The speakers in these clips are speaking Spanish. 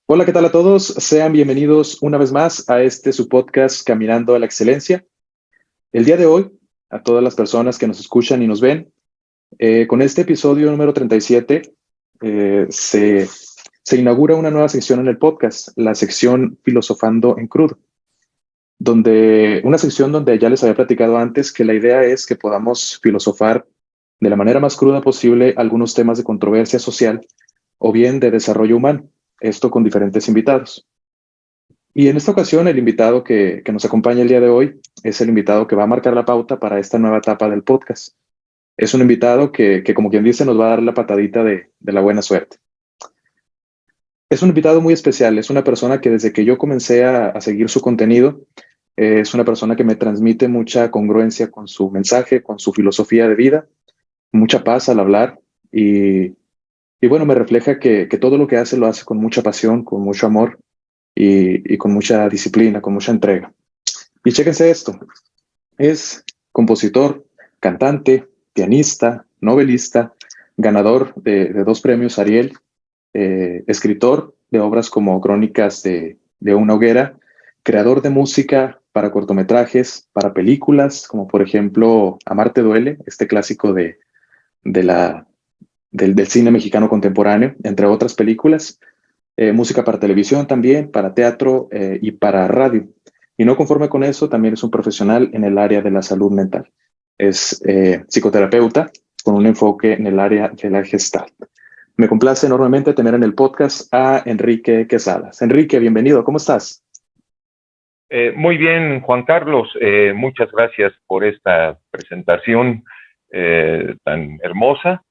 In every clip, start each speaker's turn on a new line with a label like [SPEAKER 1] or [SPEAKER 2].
[SPEAKER 1] Hola, ¿qué tal a todos? Sean bienvenidos una vez más a este su podcast Caminando a la Excelencia. El día de hoy, a todas las personas que nos escuchan y nos ven, con este episodio número 37, se inaugura una nueva sección en el podcast, la sección Filosofando en Crudo, una sección donde ya les había platicado antes que la idea es que podamos filosofar de la manera más cruda posible algunos temas de controversia social o bien de desarrollo humano, esto con diferentes invitados. Y en esta ocasión, el invitado que nos acompaña el día de hoy es el invitado que va a marcar la pauta para esta nueva etapa del podcast. Es un invitado que como quien dice, nos va a dar la patadita de la buena suerte. Es un invitado muy especial, es una persona que desde que yo comencé a seguir su contenido, es una persona que me transmite mucha congruencia con su mensaje, con su filosofía de vida, mucha paz al hablar y bueno, me refleja que todo lo que hace lo hace con mucha pasión, con mucho amor y con mucha disciplina, con mucha entrega. Y chéquense esto, es compositor, cantante, pianista, novelista, ganador de dos premios Ariel, escritor de obras como Crónicas de una hoguera, creador de música para cortometrajes, para películas, como por ejemplo Amarte duele, este clásico de del cine mexicano contemporáneo, entre otras películas, música para televisión también, para teatro y para radio. Y no conforme con eso, también es un profesional en el área de la salud mental. Es psicoterapeuta con un enfoque en el área de la Gestalt. Me complace enormemente tener en el podcast a Enrique Quesadas. Enrique, bienvenido, ¿cómo estás?
[SPEAKER 2] Muy bien, Juan Carlos, muchas gracias por esta presentación tan hermosa.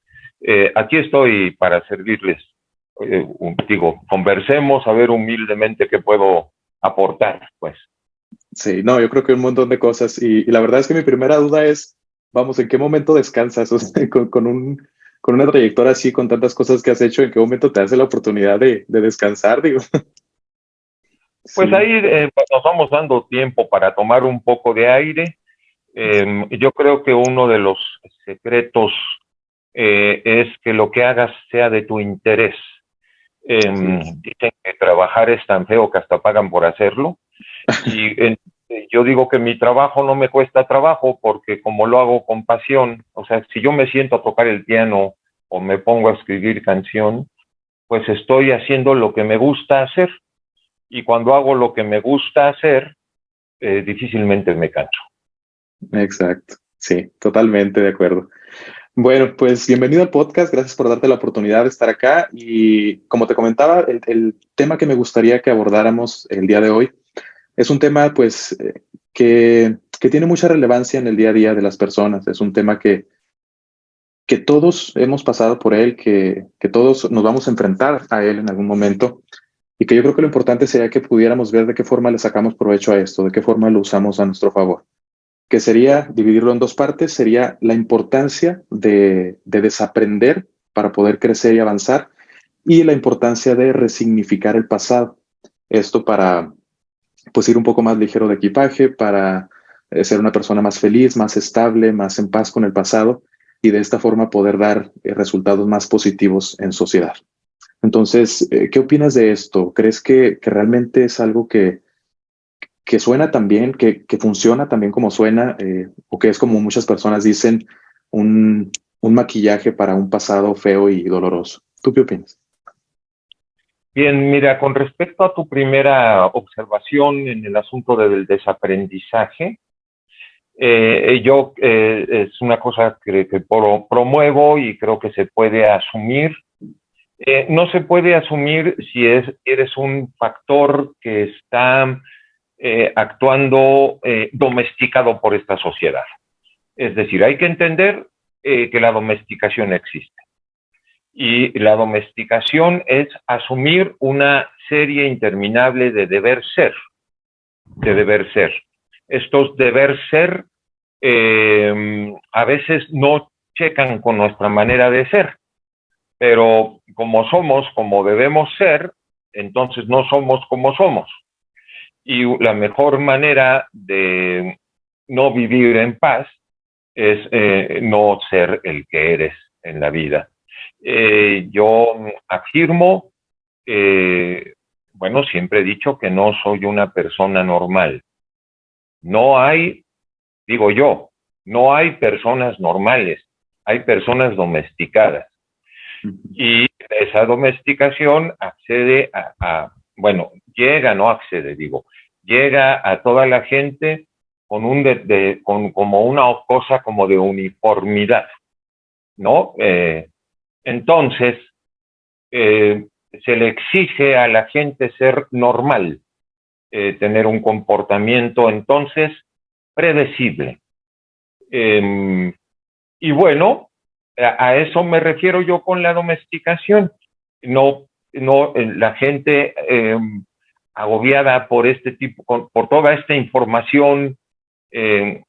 [SPEAKER 2] Aquí estoy para servirles. Conversemos a ver humildemente qué puedo aportar, pues.
[SPEAKER 1] Sí, no, yo creo que un montón de cosas y la verdad es que mi primera duda es, vamos, ¿en qué momento descansas? O sea, con una trayectoria así, con tantas cosas que has hecho, ¿en qué momento te hace la oportunidad de descansar? Digo,
[SPEAKER 2] Pues
[SPEAKER 1] sí,
[SPEAKER 2] ahí nos vamos dando tiempo para tomar un poco de aire. Yo creo que uno de los secretos es que lo que hagas sea de tu interés.
[SPEAKER 1] sí,
[SPEAKER 2] Dicen que trabajar es tan feo que hasta pagan por hacerlo. Y yo digo que mi trabajo no me cuesta trabajo porque como lo hago con pasión, o sea, si yo me siento a tocar el piano o me pongo a escribir canción, pues estoy haciendo lo que me gusta hacer. Y cuando hago lo que me gusta hacer, difícilmente me canso.
[SPEAKER 1] exacto. Sí, totalmente de acuerdo. Bueno, pues bienvenido al podcast. Gracias por darte la oportunidad de estar acá. Y como te comentaba, el tema que me gustaría que abordáramos el día de hoy es un tema, pues, que tiene mucha relevancia en el día a día de las personas. Es un tema que todos hemos pasado por él, que todos nos vamos a enfrentar a él en algún momento y que yo creo que lo importante sería que pudiéramos ver de qué forma le sacamos provecho a esto, de qué forma lo usamos a nuestro favor, que sería dividirlo en dos partes, sería la importancia de desaprender para poder crecer y avanzar y la importancia de resignificar el pasado. Esto para pues ir un poco más ligero de equipaje, para ser una persona más feliz, más estable, más en paz con el pasado y de esta forma poder dar resultados más positivos en sociedad. Entonces, ¿qué opinas de esto? ¿Crees que realmente es algo que suena tan bien, que funciona tan bien como suena, o que es como muchas personas dicen, un maquillaje para un pasado feo y doloroso? ¿Tú qué opinas?
[SPEAKER 2] Bien, mira, con respecto a tu primera observación en el asunto del desaprendizaje, es una cosa que promuevo y creo que se puede asumir. No se puede asumir si eres un factor que está actuando domesticado por esta sociedad. Es decir, hay que entender que la domesticación existe. Y la domesticación es asumir una serie interminable de deber ser, de deber ser. Estos deber ser a veces no checan con nuestra manera de ser, pero como somos como debemos ser, entonces no somos como somos. Y la mejor manera de no vivir en paz es no ser el que eres en la vida. Yo afirmo, bueno, siempre he dicho que no soy una persona normal. No hay, digo yo, no hay personas normales, hay personas domesticadas. Y esa domesticación accede bueno, llega, no accede, digo, llega a toda la gente con como una cosa como de uniformidad, ¿no? Entonces, se le exige a la gente ser normal, tener un comportamiento entonces predecible. Y bueno, a eso me refiero yo con la domesticación. No, la gente agobiada por este tipo, por toda esta información, eh,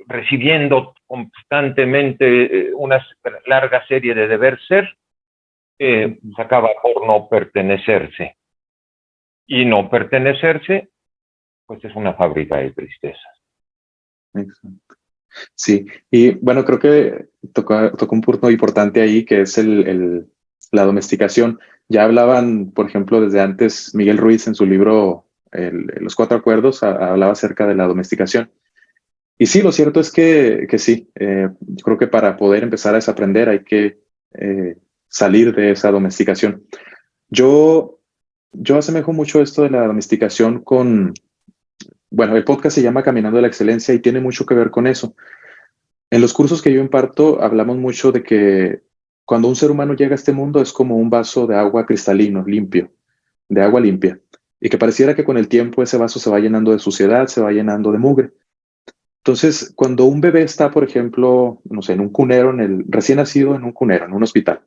[SPEAKER 2] recibiendo constantemente una larga serie de deber ser, se acaba por no pertenecerse. Y no pertenecerse, pues es una fábrica de tristezas.
[SPEAKER 1] Exacto. Sí, y bueno, creo que tocó un punto importante ahí, que es la domesticación. Ya hablaban, por ejemplo, desde antes, Miguel Ruiz en su libro Los Cuatro Acuerdos hablaba acerca de la domesticación. Y sí, lo cierto es que sí, creo que para poder empezar a desaprender hay que salir de esa domesticación. Yo, yo asemejo mucho esto de la domesticación con, bueno, el podcast se llama Caminando a la Excelencia y tiene mucho que ver con eso. En los cursos que yo imparto hablamos mucho de que cuando un ser humano llega a este mundo es como un vaso de agua cristalino, limpio, de agua limpia, y que pareciera que con el tiempo ese vaso se va llenando de suciedad, se va llenando de mugre. Entonces, cuando un bebé está, por ejemplo, no sé, en un cunero, recién nacido en un cunero, en un hospital,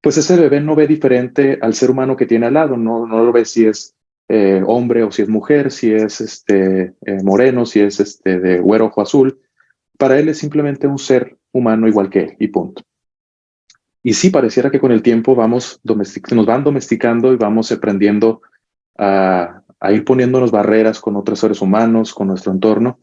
[SPEAKER 1] pues ese bebé no ve diferente al ser humano que tiene al lado, no lo ve si es hombre o si es mujer, si es moreno, si es de güero ojo azul. Para él es simplemente un ser humano igual que él y punto. Y sí, pareciera que con el tiempo nos van domesticando y vamos aprendiendo a ir poniéndonos barreras con otros seres humanos, con nuestro entorno.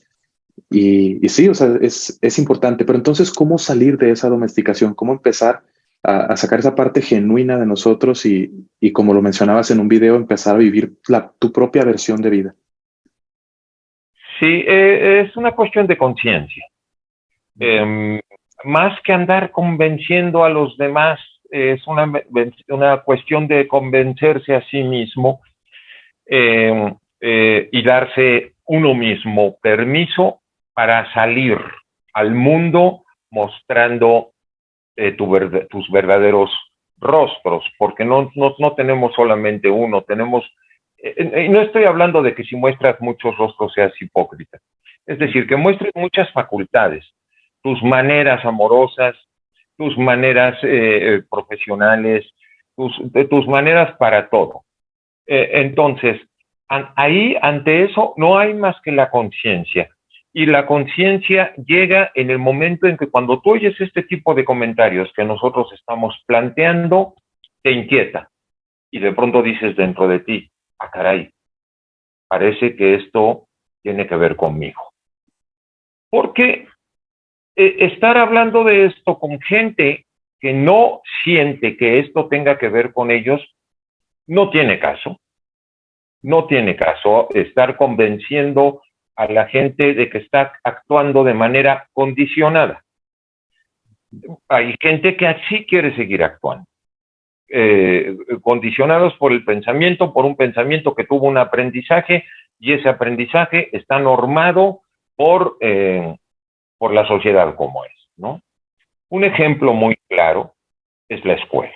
[SPEAKER 1] Y sí, o sea, es importante. Pero entonces, ¿cómo salir de esa domesticación? ¿Cómo empezar a sacar esa parte genuina de nosotros y como lo mencionabas en un video, empezar a vivir tu propia versión de vida?
[SPEAKER 2] Sí, es una cuestión de conciencia. Más que andar convenciendo a los demás, es una cuestión de convencerse a sí mismo y darse uno mismo permiso para salir al mundo mostrando tus verdaderos rostros, porque no tenemos solamente uno, tenemos, y no estoy hablando de que si muestras muchos rostros seas hipócrita, es decir, que muestres muchas facultades, tus maneras amorosas, tus maneras profesionales, tus maneras para todo. Entonces, ahí, ante eso, no hay más que la conciencia. Y la conciencia llega en el momento en que cuando tú oyes este tipo de comentarios que nosotros estamos planteando, te inquieta. Y de pronto dices dentro de ti, ah, caray, parece que esto tiene que ver conmigo. Porque estar hablando de esto con gente que no siente que esto tenga que ver con ellos, no tiene caso. No tiene caso estar convenciendo a la gente de que está actuando de manera condicionada. Hay gente que así quiere seguir actuando, condicionados por el pensamiento, por un pensamiento que tuvo un aprendizaje y ese aprendizaje está normado por la sociedad como es, ¿no? Un ejemplo muy claro es la escuela.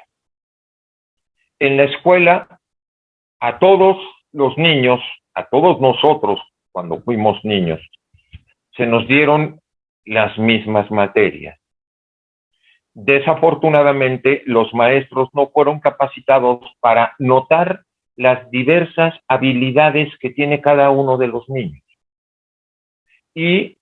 [SPEAKER 2] En la escuela, a todos los niños, a todos nosotros, cuando fuimos niños, se nos dieron las mismas materias. Desafortunadamente, los maestros no fueron capacitados para notar las diversas habilidades que tiene cada uno de los niños y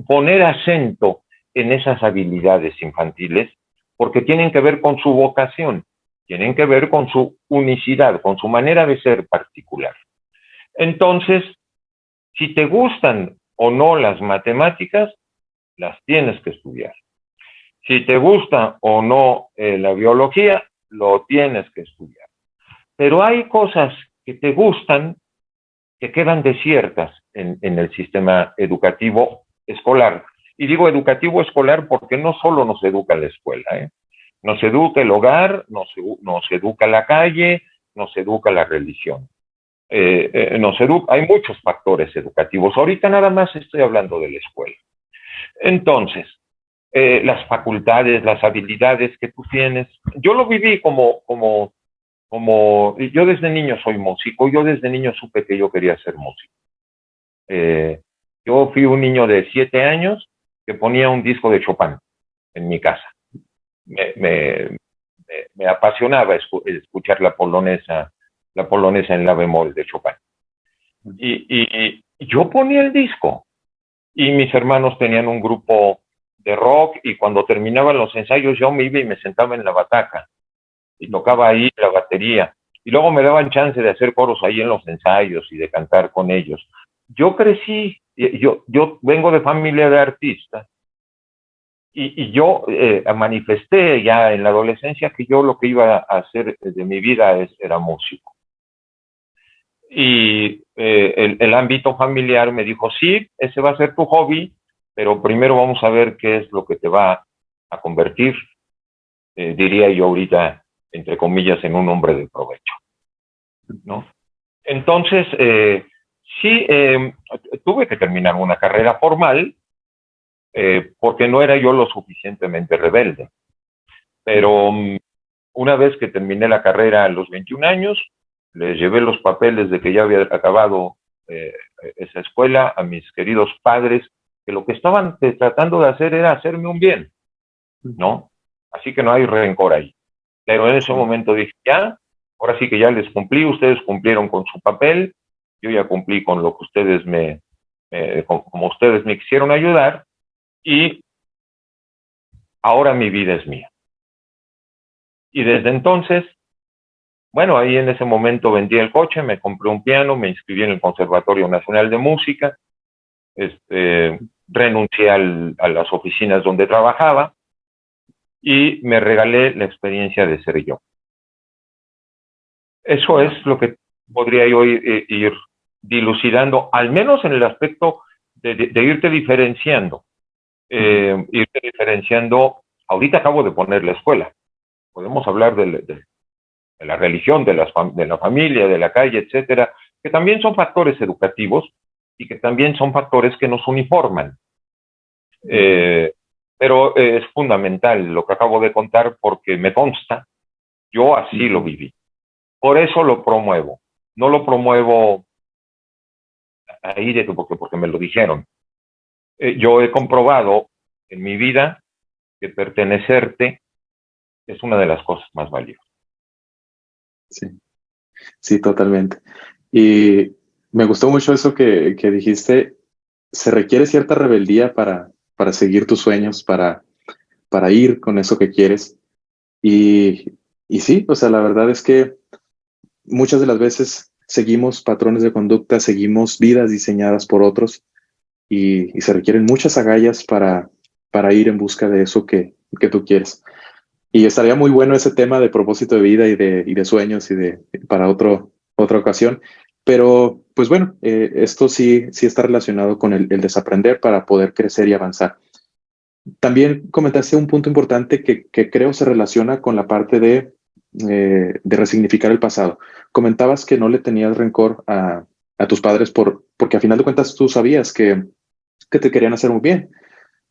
[SPEAKER 2] poner acento en esas habilidades infantiles porque tienen que ver con su vocación, tienen que ver con su unicidad, con su manera de ser particular. Entonces, si te gustan o no las matemáticas, las tienes que estudiar. Si te gusta o no la biología, lo tienes que estudiar. pero hay cosas que te gustan que quedan desiertas en el sistema educativo escolar. Y digo educativo escolar porque no solo nos educa la escuela, ¿eh? Nos educa el hogar, nos educa la calle, nos educa la religión. Hay muchos factores educativos. Ahorita nada más estoy hablando de la escuela. Entonces, las facultades, las habilidades que tú tienes. Yo lo viví yo desde niño soy músico, yo desde niño supe que yo quería ser músico. Yo fui un niño de 7 años que ponía un disco de Chopin en mi casa. Me apasionaba escuchar la polonesa en la bemol de Chopin. Y yo ponía el disco y mis hermanos tenían un grupo de rock y cuando terminaban los ensayos yo me iba y me sentaba en la bataca y tocaba ahí la batería y luego me daban chance de hacer coros ahí en los ensayos y de cantar con ellos. Yo crecí, yo vengo de familia de artistas y yo manifesté ya en la adolescencia que yo lo que iba a hacer de mi vida era músico. Y el ámbito familiar me dijo, sí, ese va a ser tu hobby, pero primero vamos a ver qué es lo que te va a convertir, diría yo ahorita, entre comillas, en un hombre de provecho, ¿no? Entonces, sí, tuve que terminar una carrera formal, porque no era yo lo suficientemente rebelde. Pero una vez que terminé la carrera a los 21 años, les llevé los papeles de que ya había acabado esa escuela a mis queridos padres, que lo que estaban tratando de hacer era hacerme un bien, ¿no? Así que no hay rencor ahí. Pero en ese momento dije, ya, ahora sí que ya les cumplí, ustedes cumplieron con su papel, yo ya cumplí con lo que ustedes como ustedes me quisieron ayudar, y ahora mi vida es mía. Y desde entonces, bueno, ahí en ese momento vendí el coche, me compré un piano, me inscribí en el Conservatorio Nacional de Música, renuncié a las oficinas donde trabajaba y me regalé la experiencia de ser yo. Eso es lo que podría yo ir dilucidando, al menos en el aspecto de irte diferenciando. Ahorita acabo de poner la escuela. Podemos hablar de la religión, de la familia, de la calle, etcétera, que también son factores educativos y que también son factores que nos uniforman. Pero es fundamental lo que acabo de contar porque me consta, yo así lo viví. Por eso lo promuevo. No lo promuevo ahí porque me lo dijeron. Yo he comprobado en mi vida que pertenecerte es una de las cosas más valiosas.
[SPEAKER 1] Sí, sí, totalmente. Y me gustó mucho eso que dijiste. Se requiere cierta rebeldía para seguir tus sueños, para ir con eso que quieres. Y sí, o sea, la verdad es que muchas de las veces seguimos patrones de conducta, seguimos vidas diseñadas por otros y se requieren muchas agallas para ir en busca de eso que tú quieres. Y estaría muy bueno ese tema de propósito de vida y de sueños para otra ocasión. Pero, pues bueno, esto sí está relacionado con el desaprender para poder crecer y avanzar. También comentaste un punto importante que creo se relaciona con la parte de resignificar el pasado. Comentabas que no le tenías rencor a tus padres porque a final de cuentas tú sabías que te querían hacer muy bien.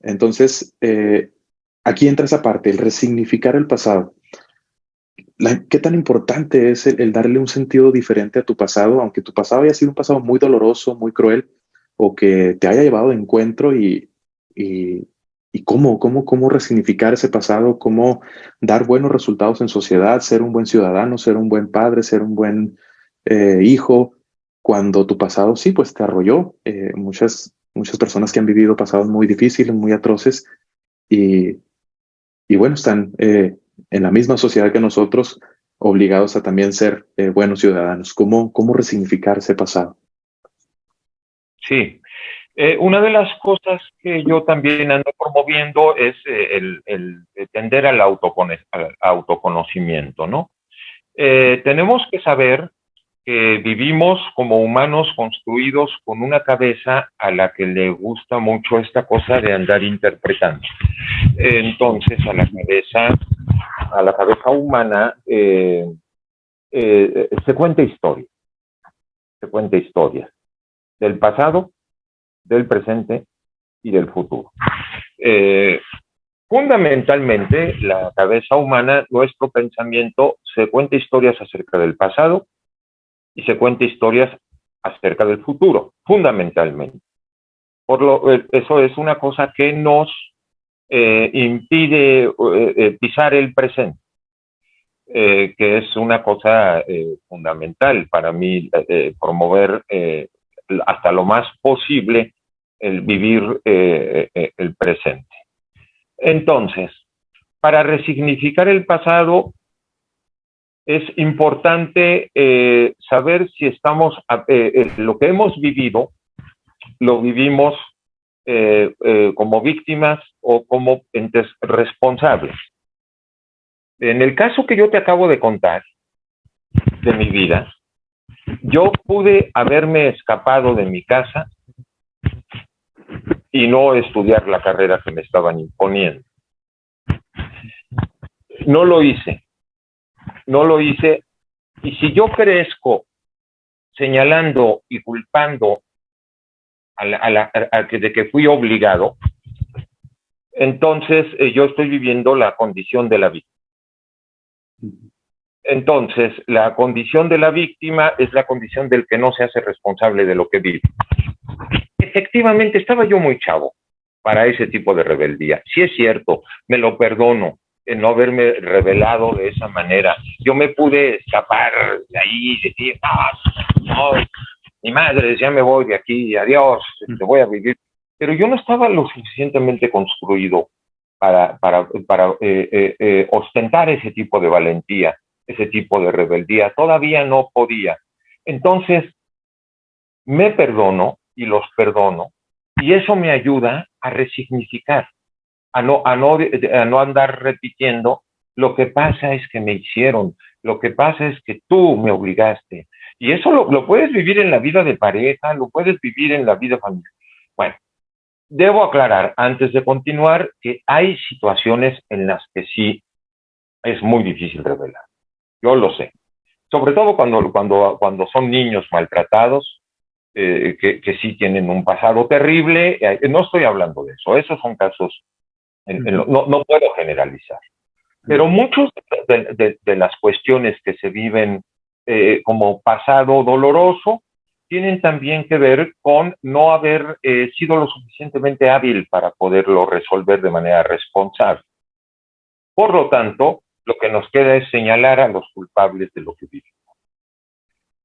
[SPEAKER 1] Entonces, aquí entra esa parte, el resignificar el pasado. ¿Qué tan importante es el darle un sentido diferente a tu pasado, aunque tu pasado haya sido un pasado muy doloroso, muy cruel, o que te haya llevado de encuentro y cómo resignificar ese pasado, cómo dar buenos resultados en sociedad, ser un buen ciudadano, ser un buen padre, ser un buen hijo, cuando tu pasado sí, pues te arrolló. Muchas personas que han vivido pasados muy difíciles, muy atroces, y, y bueno, están en la misma sociedad que nosotros, obligados a también ser buenos ciudadanos. ¿Cómo resignificar ese pasado?
[SPEAKER 2] Sí. Una de las cosas que yo también ando promoviendo es el tender al autoconocimiento, ¿no? Tenemos que saber que vivimos como humanos construidos con una cabeza a la que le gusta mucho esta cosa de andar interpretando. Entonces, a la cabeza humana se cuenta historia del pasado, del presente y del futuro. Fundamentalmente, la cabeza humana, nuestro pensamiento, se cuenta historias acerca del pasado y se cuenta historias acerca del futuro, fundamentalmente. Eso es una cosa que nos impide pisar el presente, que es una cosa fundamental para mí, promover hasta lo más posible el vivir el presente. Entonces, para resignificar el pasado, es importante saber si estamos, lo que hemos vivido, lo vivimos como víctimas o como entes responsables. En el caso que yo te acabo de contar de mi vida, yo pude haberme escapado de mi casa y no estudiar la carrera que me estaban imponiendo. No lo hice. Y si yo crezco señalando y culpando de que fui obligado, entonces yo estoy viviendo la condición de la víctima. Entonces, la condición de la víctima es la condición del que no se hace responsable de lo que vive. Efectivamente, estaba yo muy chavo para ese tipo de rebeldía. Sí es cierto, me lo perdono en no haberme rebelado de esa manera. Yo me pude escapar de ahí y decir, no, mi madre, ya me voy de aquí, adiós, voy a vivir. Pero yo no estaba lo suficientemente construido para ostentar ese tipo de valentía, ese tipo de rebeldía. Todavía no podía. Entonces, me perdono y los perdono, y eso me ayuda a resignificar, a no andar repitiendo, lo que pasa es que me hicieron, lo que pasa es que tú me obligaste. Y eso lo puedes vivir en la vida de pareja, lo puedes vivir en la vida familiar. Bueno, debo aclarar antes de continuar que hay situaciones en las que sí es muy difícil revelar. Yo lo sé. Sobre todo cuando son niños maltratados, que sí tienen un pasado terrible. No estoy hablando de eso. Esos son casos, no puedo generalizar. Pero muchas de las cuestiones que se viven como pasado doloroso tienen también que ver con no haber sido lo suficientemente hábil para poderlo resolver de manera responsable. Por lo tanto, lo que nos queda es señalar a los culpables de lo que vivimos.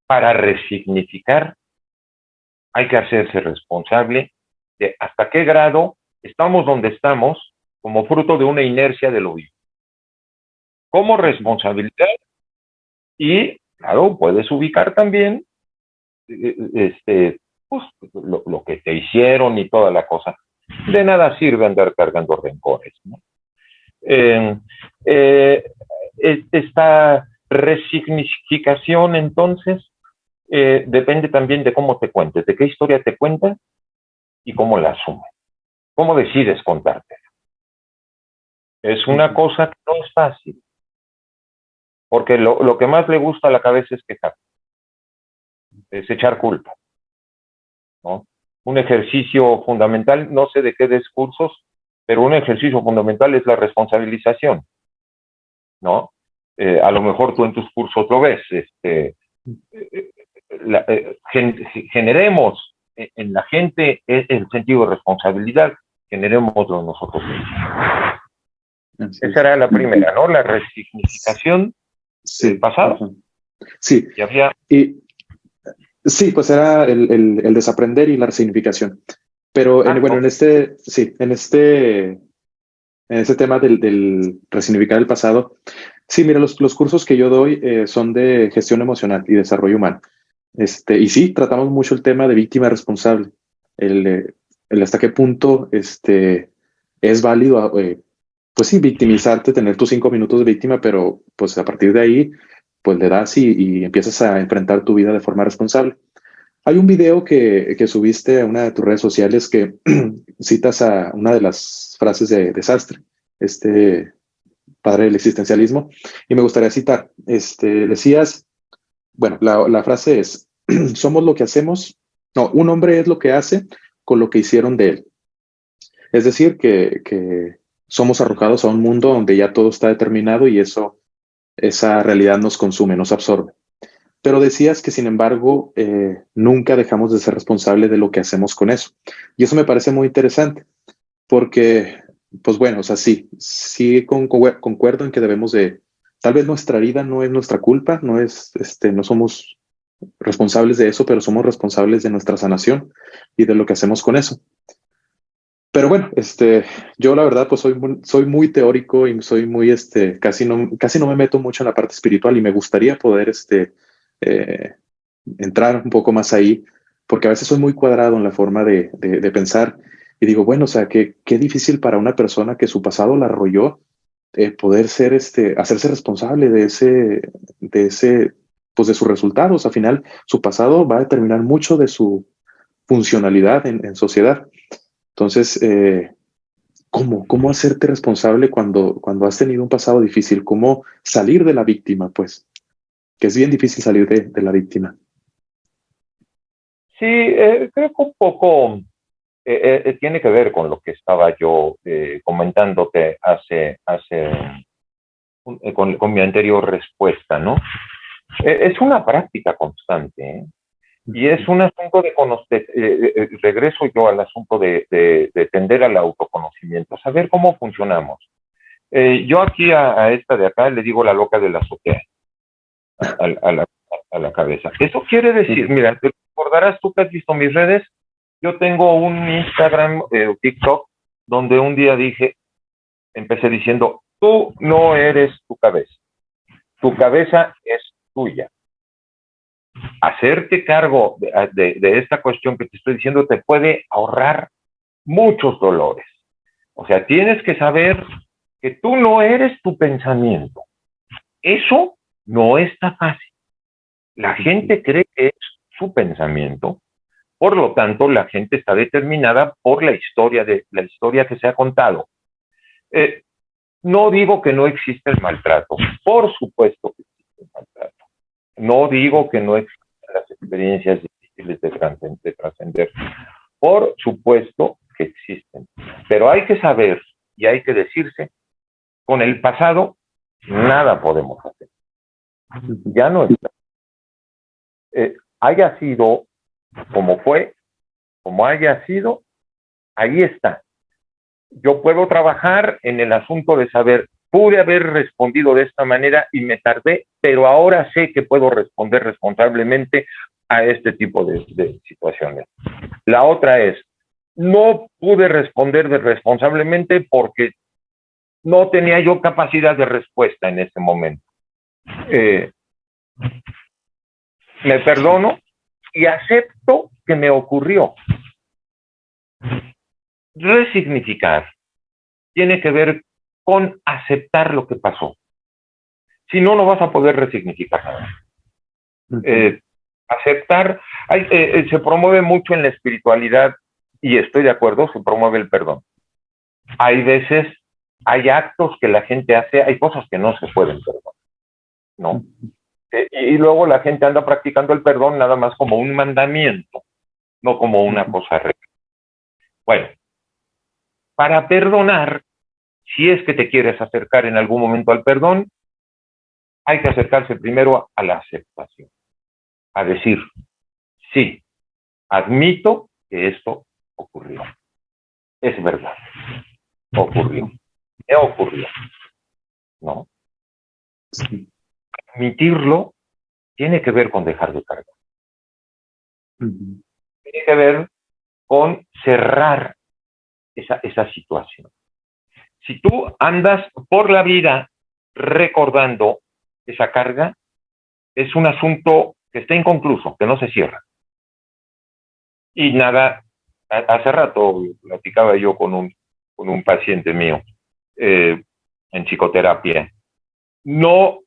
[SPEAKER 2] Para resignificar, hay que hacerse responsable de hasta qué grado estamos donde estamos como fruto de una inercia de lo vivo. Como responsabilidad, y claro, puedes ubicar también pues, lo que te hicieron y toda la cosa. De nada sirve andar cargando rencores, ¿no? Esta resignificación, entonces, depende también de cómo te cuentes, de qué historia te cuentas y cómo la asumes, cómo decides contártela. Es una cosa que no es fácil, porque lo que más le gusta a la cabeza es quejar, es echar culpa, ¿no? Un ejercicio fundamental, no sé de qué discursos, pero un ejercicio fundamental es la responsabilización, ¿no? A lo mejor tú en tus cursos lo ves, generemos en la gente el sentido de responsabilidad, generémoslo nosotros mismos. Esa era la primera, ¿no? La resignificación del pasado.
[SPEAKER 1] Sí. Sí, pues era el desaprender y la resignificación. Pero bueno, en este tema del resignificar el pasado, sí, mira, los cursos que yo doy son de gestión emocional y desarrollo humano. Y sí, tratamos mucho el tema de víctima responsable, el hasta qué punto es válido, pues sí, victimizarte, tener tus 5 minutos de víctima, pero pues a partir de ahí pues le das y empiezas a enfrentar tu vida de forma responsable. Hay un video que subiste a una de tus redes sociales que citas a una de las frases de Sartre, este padre del existencialismo, y me gustaría citar, decías, bueno, la frase es, somos lo que hacemos, no, un hombre es lo que hace con lo que hicieron de él. Es decir, que somos arrojados a un mundo donde ya todo está determinado y esa realidad nos consume, nos absorbe. Pero decías que, sin embargo, nunca dejamos de ser responsables de lo que hacemos con eso. Y eso me parece muy interesante, porque, pues bueno, o sea, sí concuerdo en que debemos de, tal vez nuestra vida no es nuestra culpa, no somos responsables de eso, pero somos responsables de nuestra sanación y de lo que hacemos con eso. Pero bueno, yo la verdad, pues soy muy teórico y soy muy, casi no me meto mucho en la parte espiritual y me gustaría poder, eh, entrar un poco más ahí, porque a veces soy muy cuadrado en la forma de pensar y digo, bueno, o sea, qué difícil para una persona que su pasado la arrolló, poder ser, hacerse responsable de ese, pues de sus resultados. Al final, su pasado va a determinar mucho de su funcionalidad en sociedad. Entonces, ¿cómo hacerte responsable cuando has tenido un pasado difícil? ¿Cómo salir de la víctima? Pues, que es bien difícil salir de la víctima.
[SPEAKER 2] Sí, creo que un poco tiene que ver con lo que estaba yo comentándote con mi anterior respuesta, ¿no? Es una práctica constante, ¿eh? Y es un asunto de conocer, regreso yo al asunto de tender al autoconocimiento, saber cómo funcionamos. Yo aquí a esta de acá le digo la loca de la azotea, a la, a la cabeza. Eso quiere decir, mira, te recordarás tú que has visto mis redes, yo tengo un Instagram, TikTok, donde un día empecé diciendo, tú no eres tu cabeza es tuya. Hacerte cargo de esta cuestión que te estoy diciendo te puede ahorrar muchos dolores. O sea, tienes que saber que tú no eres tu pensamiento. Eso no está fácil. La gente cree que es su pensamiento, por lo tanto, la gente está determinada por la historia que se ha contado. Eh, no digo que no existe el maltrato, por supuesto que existe el maltrato. No digo que no existen las experiencias difíciles de trascender. Por supuesto que existen. Pero hay que saber y hay que decirse, con el pasado nada podemos hacer. Ya no está. Haya sido como fue, como haya sido, ahí está. Yo puedo trabajar en el asunto de saber, pude haber respondido de esta manera y me tardé, pero ahora sé que puedo responder responsablemente a este tipo de situaciones. La otra es, no pude responder responsablemente porque no tenía yo capacidad de respuesta en ese momento. Me perdono y acepto que me ocurrió. Resignificar tiene que ver con aceptar lo que pasó. Si no, no vas a poder resignificar nada. Aceptar, se promueve mucho en la espiritualidad, y estoy de acuerdo, se promueve el perdón. Hay veces, hay actos que la gente hace, hay cosas que no se pueden perdonar, ¿no? Y luego la gente anda practicando el perdón nada más como un mandamiento, no como una cosa real. Bueno, para perdonar, si es que te quieres acercar en algún momento al perdón, hay que acercarse primero a la aceptación, a decir, sí, admito que esto ocurrió. Es verdad, ocurrió, me ocurrió, ¿no?
[SPEAKER 1] Sí.
[SPEAKER 2] Admitirlo tiene que ver con dejar de cargar. Tiene que ver con cerrar esa situación. Si tú andas por la vida recordando esa carga, es un asunto que está inconcluso, que no se cierra. Y nada, hace rato platicaba yo con un paciente mío en psicoterapia. No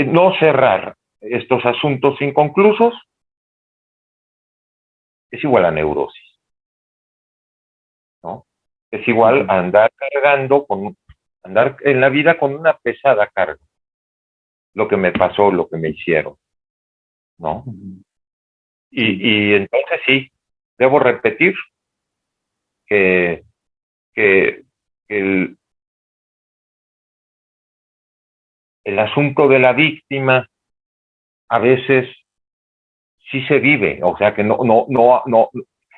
[SPEAKER 2] no cerrar estos asuntos inconclusos es igual a neurosis, ¿no? Es igual a andar cargando, andar en la vida con una pesada carga. Lo que me pasó, lo que me hicieron, ¿no? Y entonces sí, debo repetir que, que el asunto de la víctima a veces sí se vive, o sea que no,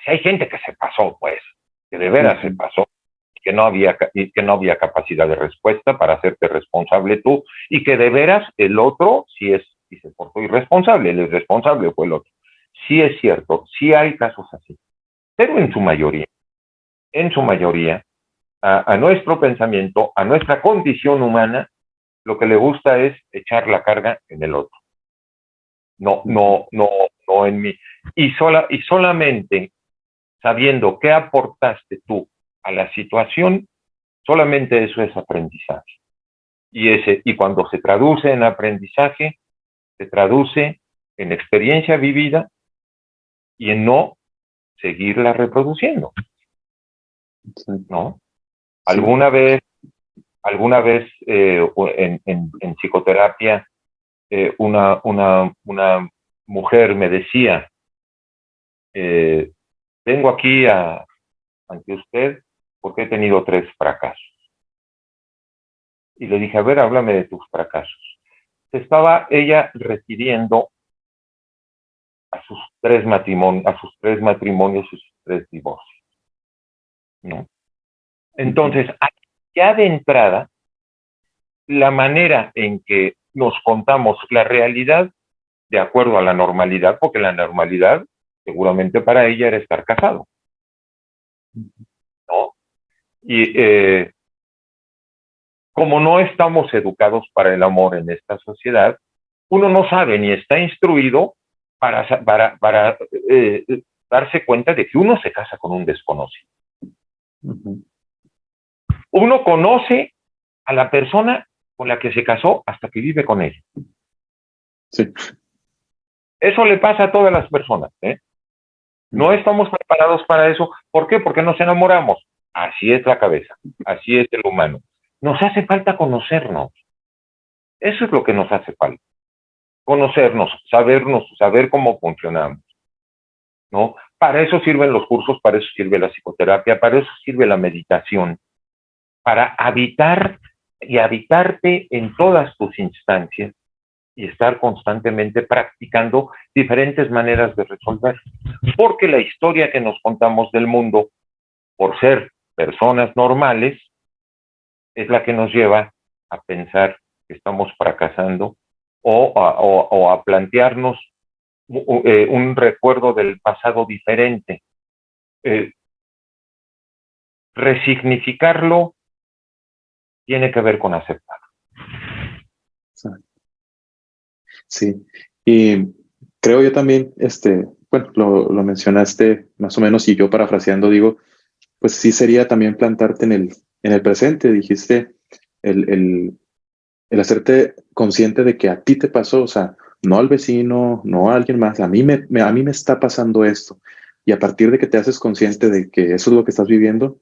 [SPEAKER 2] si hay gente que se pasó, pues, que de veras se pasó, que no había capacidad de respuesta para hacerte responsable tú, y que de veras el otro sí se portó irresponsable, el irresponsable fue el otro. Sí es cierto, sí hay casos así, pero en su mayoría, a nuestro pensamiento, a nuestra condición humana, lo que le gusta es echar la carga en el otro. No en mí. Y solamente sabiendo qué aportaste tú a la situación, solamente eso es aprendizaje. Y cuando se traduce en aprendizaje, se traduce en experiencia vivida y en no seguirla reproduciendo, ¿no? Sí. Alguna vez en psicoterapia, una mujer me decía, vengo aquí ante usted porque he tenido 3 fracasos. Y le dije, a ver, háblame de tus fracasos. Se estaba ella refiriendo a sus 3 matrimonios, y sus 3 divorcios, ¿no? Entonces, ya de entrada, la manera en que nos contamos la realidad de acuerdo a la normalidad, porque la normalidad seguramente para ella era estar casado, ¿no? Y como no estamos educados para el amor en esta sociedad, uno no sabe ni está instruido para darse cuenta de que uno se casa con un desconocido. Uno conoce a la persona con la que se casó hasta que vive con ella.
[SPEAKER 1] Sí.
[SPEAKER 2] Eso le pasa a todas las personas, ¿eh? No estamos preparados para eso. ¿Por qué? Porque nos enamoramos. Así es la cabeza, así es el humano. Nos hace falta conocernos. Eso es lo que nos hace falta. Conocernos, saber cómo funcionamos, ¿no? Para eso sirven los cursos, para eso sirve la psicoterapia, para eso sirve la meditación, para habitar y habitarte en todas tus instancias y estar constantemente practicando diferentes maneras de resolver. Porque la historia que nos contamos del mundo, por ser personas normales, es la que nos lleva a pensar que estamos fracasando o a plantearnos un recuerdo del pasado diferente. Resignificarlo tiene que ver con aceptar.
[SPEAKER 1] Sí, y creo yo también, bueno, lo mencionaste más o menos y yo parafraseando digo, pues sí sería también plantarte en el presente, dijiste, el hacerte consciente de que a ti te pasó, o sea, no al vecino, no a alguien más, a mí me está pasando esto. Y a partir de que te haces consciente de que eso es lo que estás viviendo,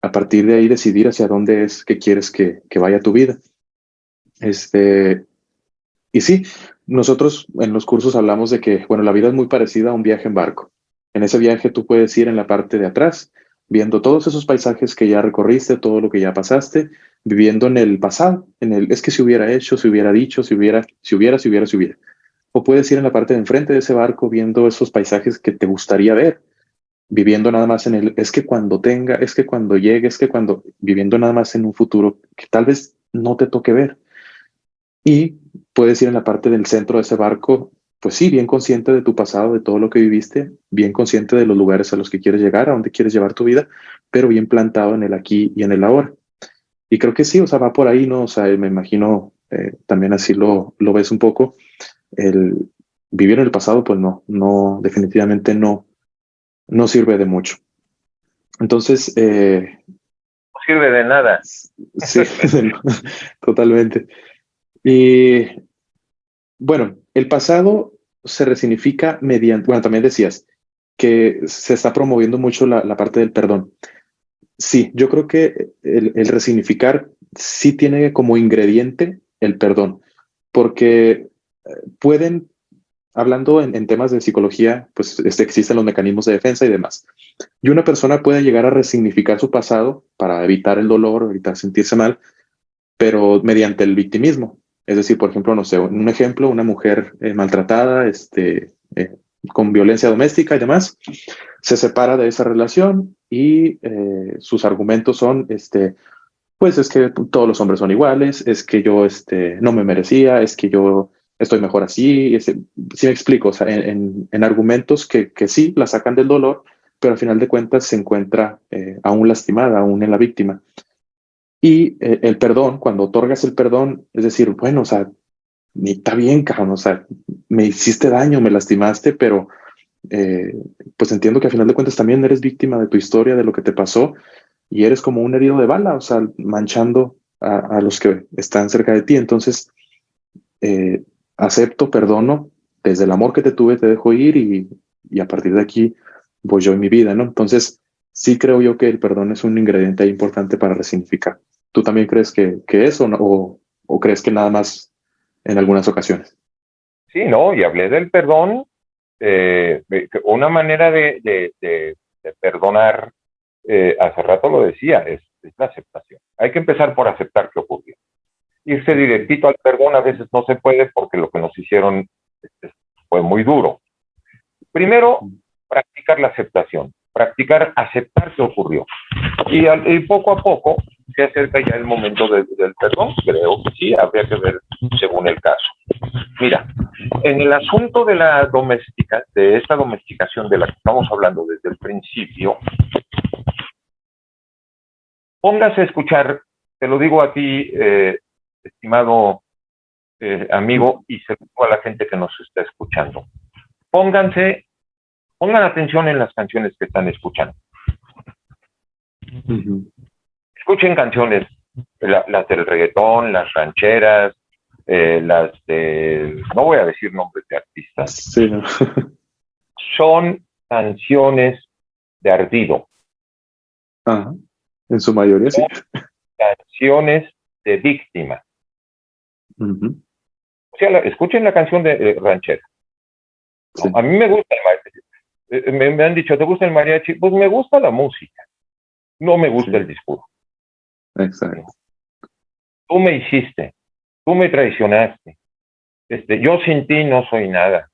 [SPEAKER 1] a partir de ahí decidir hacia dónde es que quieres que vaya tu vida. Y sí, nosotros en los cursos hablamos de que, bueno, la vida es muy parecida a un viaje en barco. En ese viaje tú puedes ir en la parte de atrás, viendo todos esos paisajes que ya recorriste, todo lo que ya pasaste, viviendo en el pasado, es que si hubiera hecho, si hubiera dicho, si hubiera. O puedes ir en la parte de enfrente de ese barco, viendo esos paisajes que te gustaría ver, viviendo nada más es que cuando tenga, es que cuando llegue, es que cuando, viviendo nada más en un futuro que tal vez no te toque ver. Y puedes ir en la parte del centro de ese barco, pues sí, bien consciente de tu pasado, de todo lo que viviste, bien consciente de los lugares a los que quieres llegar, a donde quieres llevar tu vida, pero bien plantado en el aquí y en el ahora. Y creo que sí, o sea, va por ahí, ¿no? O sea, me imagino, también así lo ves un poco, el vivir en el pasado, pues definitivamente no sirve de mucho. Entonces,
[SPEAKER 2] no sirve de nada.
[SPEAKER 1] Sí, totalmente. Y Bueno, el pasado se resignifica mediante, bueno, también decías que se está promoviendo mucho la parte del perdón. Sí, yo creo que el resignificar sí tiene como ingrediente el perdón, porque pueden, hablando en temas de psicología, pues existen los mecanismos de defensa y demás. Y una persona puede llegar a resignificar su pasado para evitar el dolor, evitar sentirse mal, pero mediante el victimismo. Es decir, por ejemplo, no sé, un ejemplo, una mujer maltratada, con violencia doméstica y demás, se separa de esa relación y sus argumentos son, pues es que todos los hombres son iguales, es que yo no me merecía, es que yo estoy mejor así, sí me explico, o sea, en argumentos que sí la sacan del dolor, pero al final de cuentas se encuentra aún lastimada, aún en la víctima. Y el perdón, cuando otorgas el perdón, es decir, bueno, o sea, ni está bien, cabrón, o sea, me hiciste daño, me lastimaste, pero eh, pues entiendo que a final de cuentas también eres víctima de tu historia, de lo que te pasó, y eres como un herido de bala, o sea, manchando a los que están cerca de ti. Entonces, eh, acepto, perdono, desde el amor que te tuve te dejo ir y a partir de aquí voy yo en mi vida, ¿no? Entonces, sí creo yo que el perdón es un ingrediente importante para resignificar. ¿Tú también crees que eso no? O crees que nada más en algunas ocasiones?
[SPEAKER 2] Sí, no, y hablé del perdón, una manera de perdonar, hace rato lo decía, es la aceptación. Hay que empezar por aceptar que ocurrió. Irse directito al perdón a veces no se puede porque lo que nos hicieron fue muy duro. Primero, practicar la aceptación, practicar aceptar que ocurrió. Y poco a poco se acerca ya el momento del perdón. Creo que sí, habría que ver según el caso. Mira, en el asunto de la de esta domesticación de la que estamos hablando desde el principio, póngase a escuchar, te lo digo a ti, estimado amigo, y se lo digo a la gente que nos está escuchando. Pongan atención en las canciones que están escuchando. Escuchen canciones, las del reggaetón, las rancheras, las de, no voy a decir nombres de artistas,
[SPEAKER 1] Sí, ¿no?
[SPEAKER 2] son canciones de ardido.
[SPEAKER 1] Ajá. En su mayoría, sí.
[SPEAKER 2] Son canciones de víctima. O sea, escuchen la canción de ranchera.
[SPEAKER 1] Sí.
[SPEAKER 2] A mí me gusta el mariachi. Me han dicho, ¿te gusta el mariachi? Pues me gusta la música. No me gusta el discurso.
[SPEAKER 1] Exacto.
[SPEAKER 2] Tú me hiciste, tú me traicionaste. Yo sin ti no soy nada.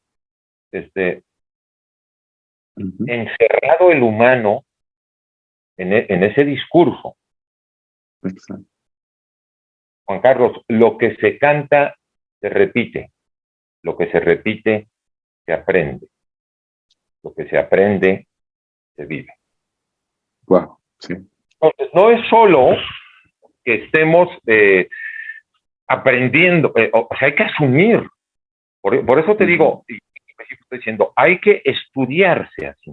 [SPEAKER 2] Encerrado el humano en ese discurso.
[SPEAKER 1] Exacto.
[SPEAKER 2] Juan Carlos, lo que se canta se repite, lo que se repite se aprende, lo que se aprende se vive.
[SPEAKER 1] Wow, sí.
[SPEAKER 2] Entonces, no es solo que estemos aprendiendo, o sea, hay que asumir. Por eso te digo, y estoy diciendo, hay que estudiarse así.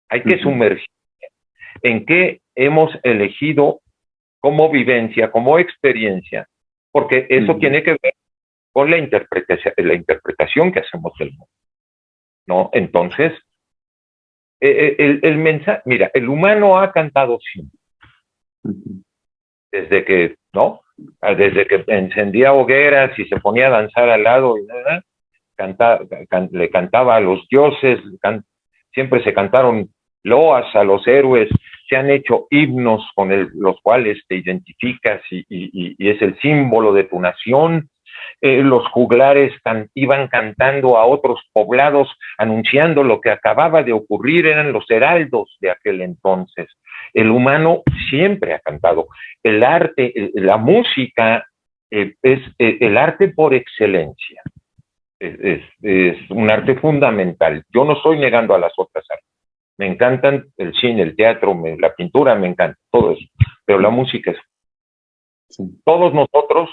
[SPEAKER 2] Hay que sumergirse en qué hemos elegido como vivencia, como experiencia, porque eso tiene que ver con la interpretación que hacemos del mundo, ¿no? Entonces, el mensaje, mira, el humano ha cantado siempre, desde que, ¿no? Desde que encendía hogueras y se ponía a danzar al lado, y le cantaba a los dioses, siempre se cantaron loas a los héroes, se han hecho himnos con los cuales te identificas y es el símbolo de tu nación. Los juglares iban cantando a otros poblados anunciando lo que acababa de ocurrir, eran los heraldos de aquel entonces. El humano siempre ha cantado. El arte, la música es el arte por excelencia. Es un arte fundamental. Yo no estoy negando a las otras artes. Me encantan el cine, el teatro, la pintura, me encanta, todo eso. Pero la música es... Todos nosotros,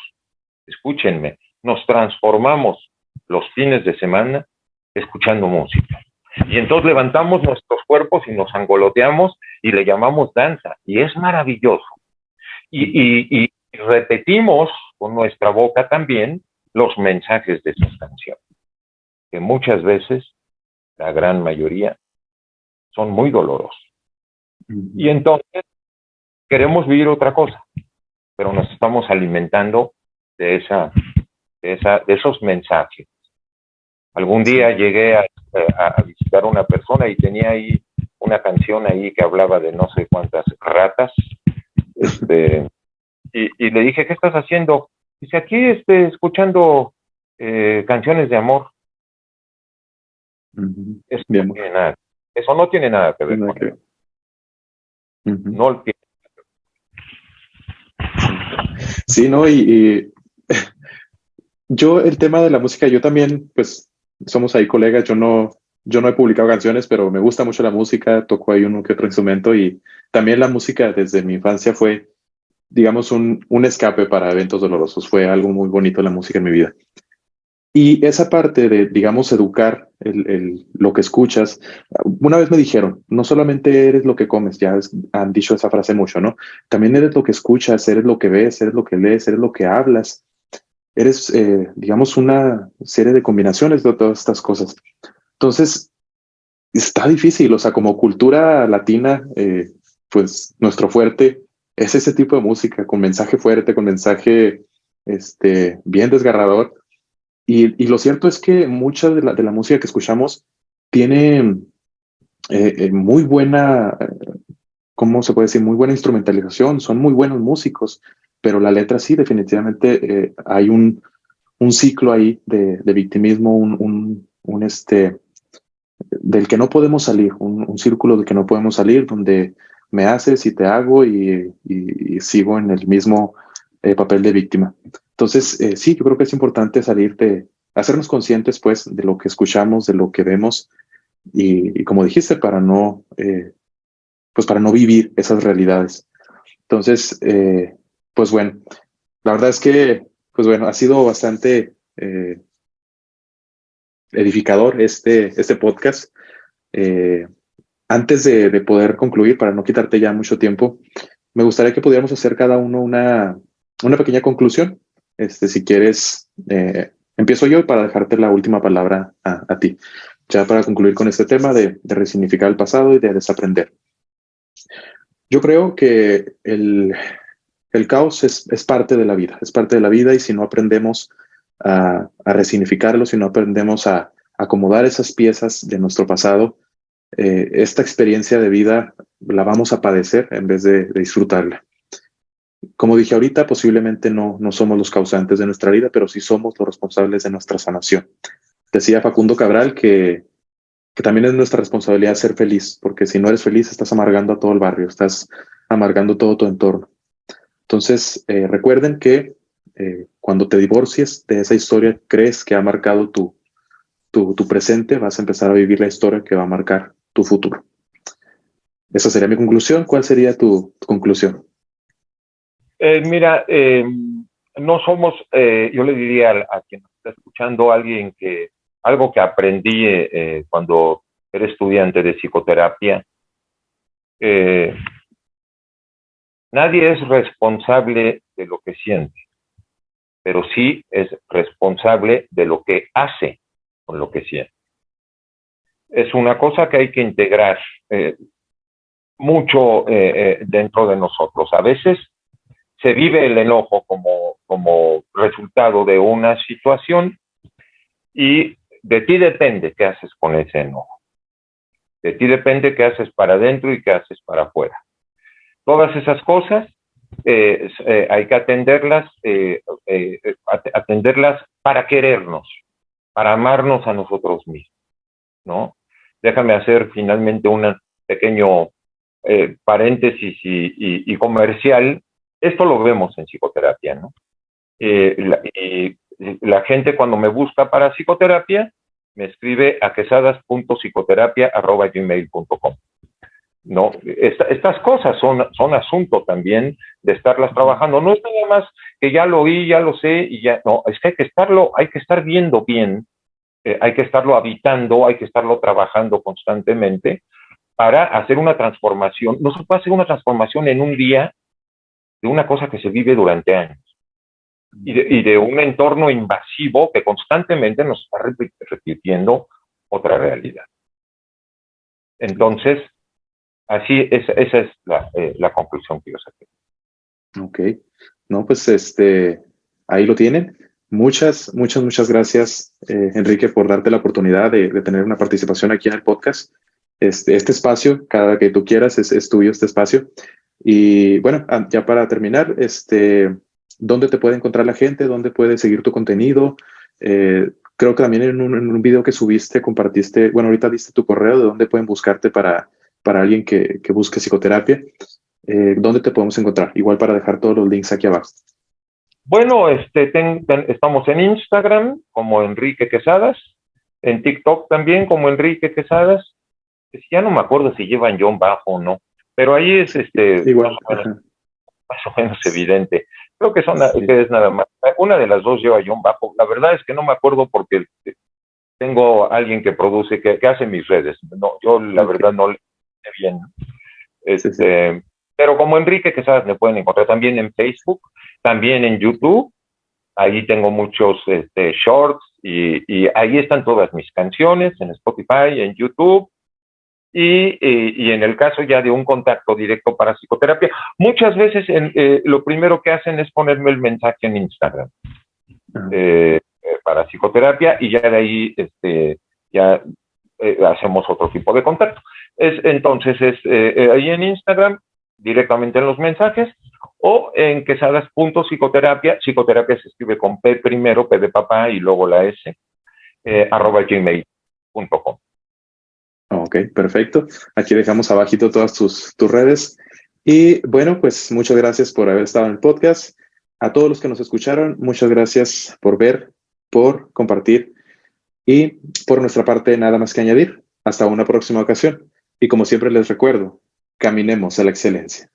[SPEAKER 2] escúchenme, nos transformamos los fines de semana escuchando música. Y entonces levantamos nuestros cuerpos y nos angoloteamos y le llamamos danza. Y es maravilloso. Y repetimos con nuestra boca también los mensajes de esas canciones, que muchas veces, la gran mayoría, son muy dolorosos. Y entonces queremos vivir otra cosa, pero nos estamos alimentando de esos mensajes. Algún día llegué a visitar a una persona y tenía ahí una canción ahí que hablaba de no sé cuántas ratas, y le dije, ¿qué estás haciendo? Dice, aquí escuchando canciones de amor. Eso no tiene nada. Eso no tiene nada que ver con eso. No tiene.
[SPEAKER 1] Sí, ¿no? Y yo el tema de la música, yo también, pues somos ahí colegas, yo no he publicado canciones, pero me gusta mucho la música, toco ahí uno que otro instrumento y también la música desde mi infancia fue, digamos, un escape para eventos dolorosos, fue algo muy bonito la música en mi vida. Y esa parte de, digamos, educar lo que escuchas, una vez me dijeron, no solamente eres lo que comes, han dicho esa frase mucho, ¿no? También eres lo que escuchas, eres lo que ves, eres lo que lees, eres lo que hablas, eres, digamos, una serie de combinaciones de todas estas cosas. Entonces, está difícil, o sea, como cultura latina, pues nuestro fuerte es ese tipo de música, con mensaje fuerte, con mensaje bien desgarrador. Y lo cierto es que mucha de la música que escuchamos tiene muy buena, ¿cómo se puede decir? Muy buena instrumentalización, son muy buenos músicos, pero la letra sí, definitivamente hay un ciclo ahí de victimismo, del que no podemos salir, un círculo del que no podemos salir, donde me haces y te hago y sigo en el mismo papel de víctima. Entonces, sí, yo creo que es importante salir hacernos conscientes, pues, de lo que escuchamos, de lo que vemos y como dijiste, pues, para no vivir esas realidades. Entonces, pues bueno, la verdad es que, pues bueno, ha sido bastante edificador este podcast. Eh, Antes de poder concluir, para no quitarte ya mucho tiempo, me gustaría que pudiéramos hacer cada uno una pequeña conclusión. Si quieres, empiezo yo para dejarte la última palabra a ti, ya para concluir con este tema de resignificar el pasado y de desaprender. Yo creo que el caos es parte de la vida, es parte de la vida y si no aprendemos a resignificarlo, si no aprendemos a acomodar esas piezas de nuestro pasado, esta experiencia de vida la vamos a padecer en vez de disfrutarla. Como dije ahorita, posiblemente no somos los causantes de nuestra vida, pero sí somos los responsables de nuestra sanación. Decía Facundo Cabral que también es nuestra responsabilidad ser feliz, porque si no eres feliz estás amargando a todo el barrio, estás amargando todo tu entorno. Entonces, recuerden que cuando te divorcies de esa historia, crees que ha marcado tu presente, vas a empezar a vivir la historia que va a marcar tu futuro. Esa sería mi conclusión. ¿Cuál sería tu conclusión?
[SPEAKER 2] Mira, no somos, yo le diría a quien está escuchando, algo que aprendí cuando era estudiante de psicoterapia, nadie es responsable de lo que siente, pero sí es responsable de lo que hace con lo que siente. Es una cosa que hay que integrar mucho dentro de nosotros. A veces se vive el enojo como resultado de una situación y de ti depende qué haces con ese enojo. De ti depende qué haces para adentro y qué haces para afuera. Todas esas cosas hay que atenderlas para querernos, para amarnos a nosotros mismos, ¿no? Déjame hacer finalmente un pequeño paréntesis y comercial. Esto lo vemos en psicoterapia, ¿no? La gente cuando me busca para psicoterapia me escribe a quesadas.psicoterapia@gmail.com. ¿No? Estas cosas son asunto también de estarlas trabajando. No es nada más que ya lo oí, ya lo sé y ya, no, es que hay que estar viendo bien, hay que estarlo habitando, hay que estarlo trabajando constantemente para hacer una transformación. No se puede hacer una transformación en un día de una cosa que se vive durante años. y de un entorno invasivo que constantemente nos está repitiendo otra realidad. Entonces, así, esa es la conclusión que yo saqué.
[SPEAKER 1] Ok. No, pues ahí lo tienen. Muchas gracias, Enrique, por darte la oportunidad de tener una participación aquí en el podcast. Este espacio, cada que tú quieras, es tuyo este espacio. Y bueno, ya para terminar, ¿dónde te puede encontrar la gente? ¿Dónde puede seguir tu contenido? Creo que también en un video que subiste, compartiste, bueno, ahorita diste tu correo, de dónde pueden buscarte para alguien que busque psicoterapia. ¿Dónde te podemos encontrar? Igual para dejar todos los links aquí abajo.
[SPEAKER 2] Bueno, estamos en Instagram como Enrique Quesadas, en TikTok también como Enrique Quesadas. Ya no me acuerdo si llevan John bajo o no, pero ahí es
[SPEAKER 1] Igual.
[SPEAKER 2] más o menos evidente. Creo que que es nada más. Una de las dos lleva John bajo. La verdad es que no me acuerdo porque tengo a alguien que produce, que hace mis redes. No, yo la verdad no le sé bien.
[SPEAKER 1] Sí.
[SPEAKER 2] Pero como Enrique Quesadas me pueden encontrar también en Facebook, también en YouTube. Ahí tengo muchos shorts y ahí están todas mis canciones en Spotify, en YouTube. Y en el caso ya de un contacto directo para psicoterapia, muchas veces lo primero que hacen es ponerme el mensaje en Instagram para psicoterapia y ya de ahí ya hacemos otro tipo de contacto. Entonces es ahí en Instagram, directamente en los mensajes, o en quesadas.psicoterapia. Psicoterapia se escribe con P primero, P de papá y luego la S, @gmail.com.
[SPEAKER 1] Ok, perfecto. Aquí dejamos abajito todas tus redes. Y bueno, pues muchas gracias por haber estado en el podcast. A todos los que nos escucharon, muchas gracias por ver, por compartir y por nuestra parte, nada más que añadir. Hasta una próxima ocasión. Y como siempre les recuerdo, caminemos a la excelencia.